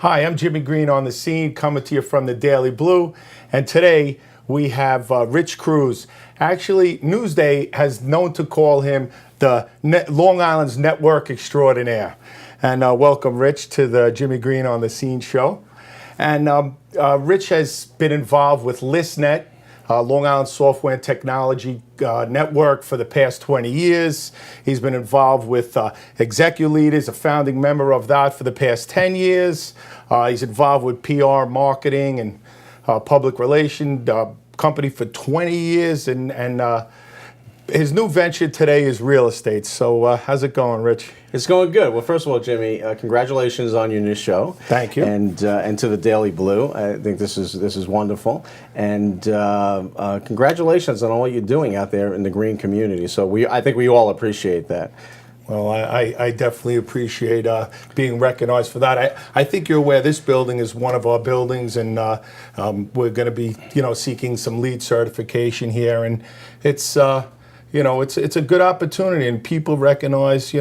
Hi, I'm Jimmy Green on the scene, coming to you from the Daily Blue. And today we have Rich Kruse. Actually, Newsday has known to call him the Long Island's network extraordinaire. And welcome, Rich, to the Jimmy Green on the Scene show. And Rich has been involved with ListNet, Long Island Software and Technology Network, for the past 20 years. He's been involved with Executive Leaders, a founding member of that for the past 10 years. He's involved with PR, marketing, and public relation company for 20 years. And his new venture today is real estate. So how's it going, Rich? It's going good. Well, first of all, Jimmy, congratulations on your new show. Thank you. And to the Daily Blue. I think this is wonderful. And congratulations on all you're doing out there in the green community. So I think we all appreciate that. Well, I definitely appreciate being recognized for that. I think you're aware this building is one of our buildings, and we're going to be, seeking some LEED certification here, and it's a good opportunity, and people recognize,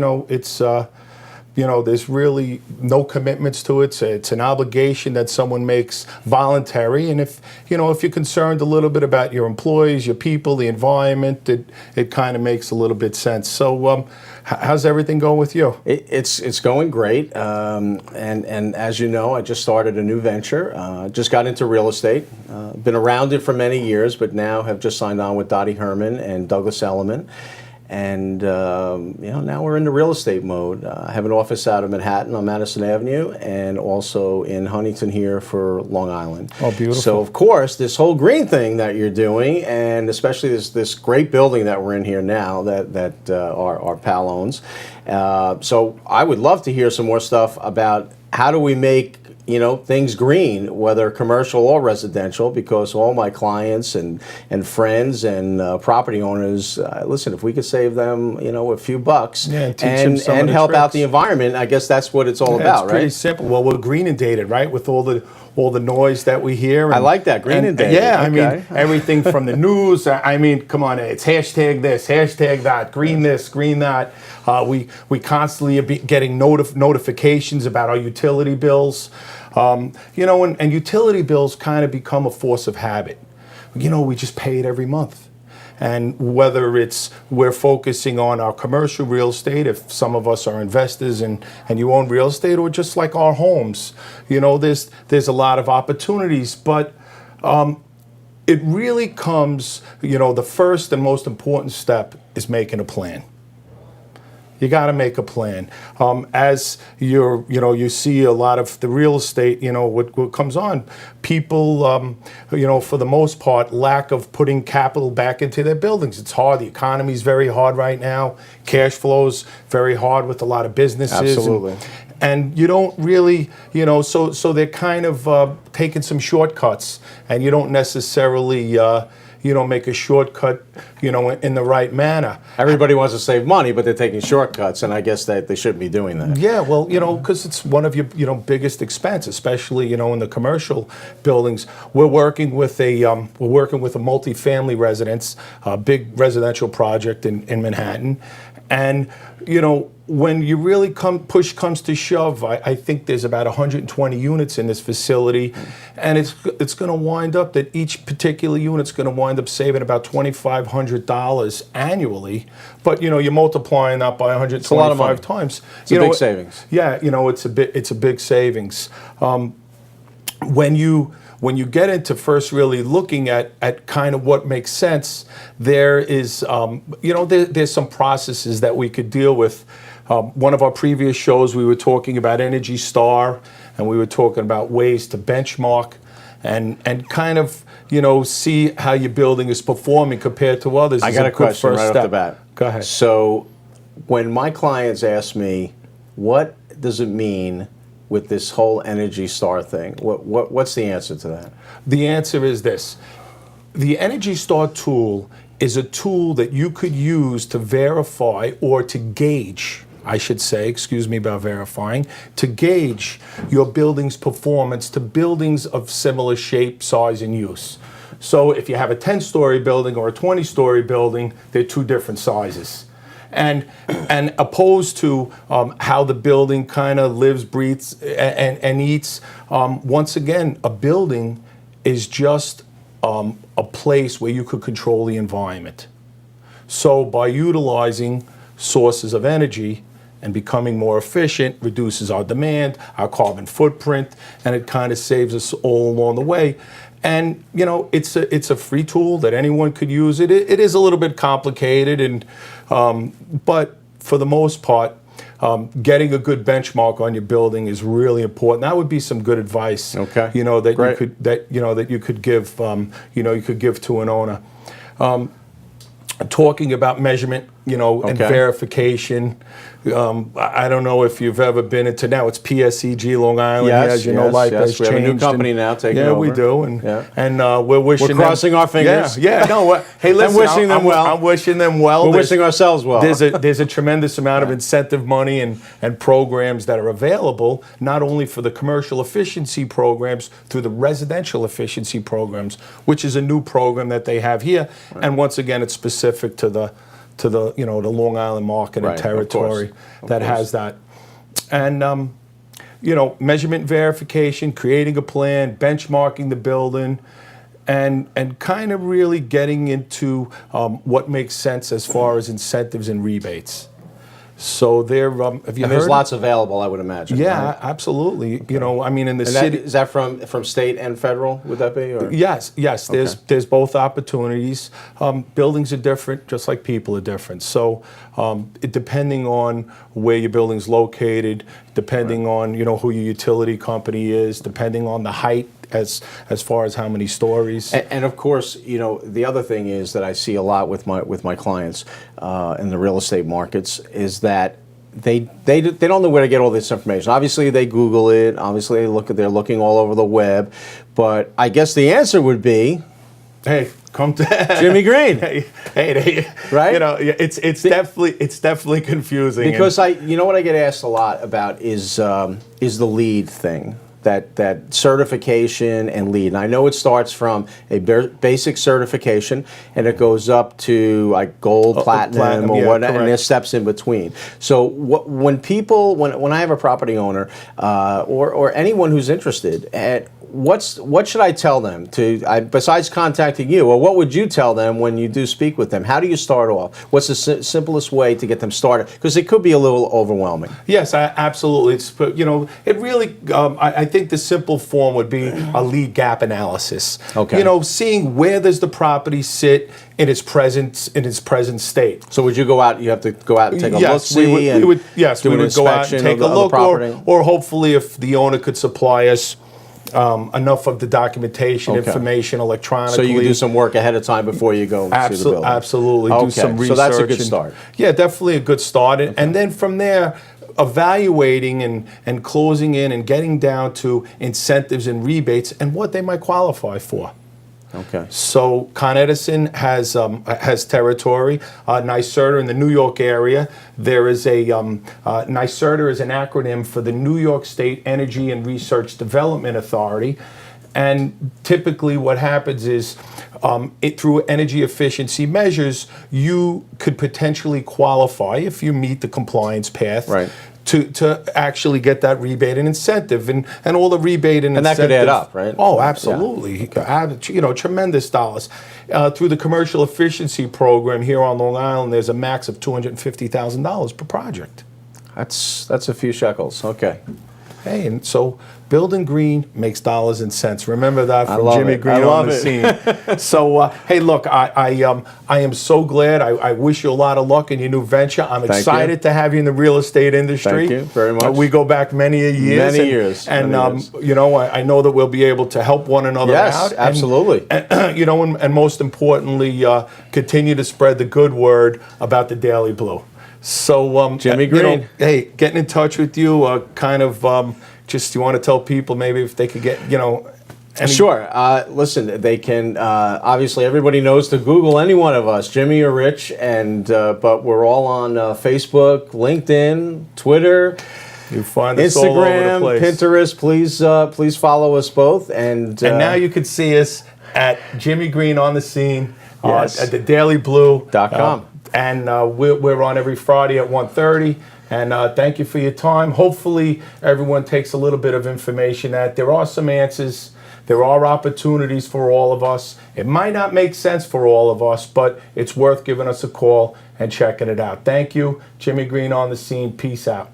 there's really no commitments to it. It's an obligation that someone makes voluntary, and if you're concerned a little bit about your employees, your people, the environment, it kind of makes a little bit sense. So, how's everything going with you? It's going great, and as you know, I just started a new venture. Just got into real estate. Been around it for many years, but now have just signed on with Dottie Herman and Douglas Elliman. And now we're in the real estate mode. I have an office out of Manhattan on Madison Avenue, and also in Huntington here for Long Island. Oh, beautiful! So of course, this whole green thing that you're doing, and especially this great building that we're in here now that our pal owns. So I would love to hear some more stuff about how do we make things green, whether commercial or residential, because all my clients and friends and property owners, listen, if we could save them, a few bucks and help out the environment, I guess that's what it's all about, it's right? Pretty simple. Well, we're green inundated, right, with all the noise that we hear. And, I like that, green inundated. Yeah, okay. I mean, everything from the news. I mean, come on, it's hashtag this, hashtag that, green this, green that. We constantly are getting notifications about our utility bills. And utility bills kind of become a force of habit. We just pay it every month. And whether we're focusing on our commercial real estate, if some of us are investors and you own real estate, or just like our homes, there's a lot of opportunities. But it really comes, the first and most important step is making a plan. You got to make a plan. As you see a lot of the real estate, what comes on, people, for the most part, lack of putting capital back into their buildings. It's hard. The economy is very hard right now. Cash flow's very hard with a lot of businesses. Absolutely. And you don't really, so they're kind of taking some shortcuts, and you don't necessarily, make a shortcut, in the right manner. Everybody wants to save money, but they're taking shortcuts, and I guess that they shouldn't be doing that. Yeah, well, because it's one of your, biggest expense, especially, in the commercial buildings. We're working with a multifamily residence, a big residential project in Manhattan, and when you really push comes to shove, I think there's about 120 units in this facility, and it's going to wind up that each particular unit's going to wind up saving about $2,500 annually. But you're multiplying that by 125 times. It's a big savings. Yeah, it's a big savings. When you get into first really looking at kind of what makes sense, there is there's some processes that we could deal with. One of our previous shows, we were talking about Energy Star, and we were talking about ways to benchmark and kind of see how your building is performing compared to others. I got a question right off the bat. Go ahead. So when my clients ask me, what does it mean with this whole Energy Star thing? What's the answer to that? The answer is this. The Energy Star tool is a tool that you could use to verify or to gauge, I should say, excuse me about verifying, to gauge your building's performance to buildings of similar shape, size, and use. So if you have a 10-story building or a 20-story building, they're two different sizes. and opposed to how the building kind of lives, breathes, and eats. Once again, a building is just a place where you could control the environment. So by utilizing sources of energy and becoming more efficient reduces our demand, our carbon footprint, and it kind of saves us all along the way. And you know, it's a free tool that anyone could use. It is a little bit complicated, and but for the most part, getting a good benchmark on your building is really important. That would be some good advice. Okay. You know, that Great. you could give you could give to an owner. Talking about measurement, and Okay. verification. I don't know if you've ever been into, now it's PSEG Long Island. Yes, as you know, yes, life yes. has We have a changed. new company now taking yeah, over. we do, and Yeah. we're wishing. We're crossing our fingers. Yeah. No. Hey, listen. wishing them well. I'm wishing them well. We're wishing ourselves well. There's a tremendous amount of incentive money and programs that are available, not only for the commercial efficiency programs, through the residential efficiency programs, which is a new program that they have here. Right. And once again, it's specific to the the Long Island market and territory that has that. And measurement verification, creating a plan, benchmarking the building, and kind of really getting into what makes sense as far as incentives and rebates. So there, have you heard? There's lots available, I would imagine. Yeah, right? absolutely. Okay. In the and city. Is that from state and federal? Would that be? Or? Yes. There's both opportunities. Buildings are different, just like people are different. So, depending on where your building's located, depending on who your utility company is, depending on the height as far as how many stories. And of course, the other thing is that I see a lot with my clients in the real estate markets is that they don't know where to get all this information. Obviously, they Google it. Obviously, they're looking all over the web. But I guess the answer would be, hey, come to Jimmy Green. Hey, right? It's definitely confusing because what I get asked a lot about is the LEED thing. That certification and LEED. And I know it starts from a basic certification and it goes up to like gold, platinum, or whatnot, and there's steps in between. So when I have a property owner or anyone who's interested, what should I tell them besides contacting you, or what would you tell them when you do speak with them? How do you start off? What's the simplest way to get them started? Because it could be a little overwhelming. Yes, absolutely. It really. I think the simple form would be a LEED gap analysis. Okay. Seeing where does the property sit in its present state. So would you go out? You have to go out and take a look. Yes, we would go out and take a look, or hopefully, if the owner could supply us enough of the documentation, information electronically. So you can do some work ahead of time before you go see the building. Absolutely. Okay. Do some research. So that's a good start. Yeah, definitely a good start. And then from there, evaluating and closing in and getting down to incentives and rebates and what they might qualify for. Okay. So Con Edison has territory. NYSERDA in the New York area. There is a NYSERDA is an acronym for the New York State Energy and Research Development Authority, and typically what happens is through energy efficiency measures, you could potentially qualify if you meet the compliance path. Right. To actually get that rebate and incentive and all the rebate and incentive. that could add up, right? Oh, absolutely. Yeah. Tremendous dollars. Through the commercial efficiency program here on Long Island, there's a max of $250,000 per project. That's a few shekels. Okay. Hey, and so building green makes dollars and cents. Remember that from Jimmy it. Green on the scene. So, hey, look, I am so glad. I wish you a lot of luck in your new venture. I'm excited to have you in the real estate industry. Thank you very much. We go back many years. And I know that we'll be able to help one another out. Yes, absolutely. And most importantly, continue to spread the good word about the Daily Blue. So, Jimmy Green. Hey, getting in touch with you, just you want to tell people maybe if they could get, Sure. Listen, they can, obviously everybody knows to Google any one of us, Jimmy or Rich, and but we're all on Facebook, LinkedIn, Twitter, you find us all over the Instagram, place. Pinterest. Please follow us both. And now you can see us at Jimmy Green on the scene, yes. at the dailyblue.com. And we're on every Friday at 1:30. And thank you for your time. Hopefully, everyone takes a little bit of information that there are some answers. There are opportunities for all of us. It might not make sense for all of us, but it's worth giving us a call and checking it out. Thank you. Jimmy Green on the scene. Peace out.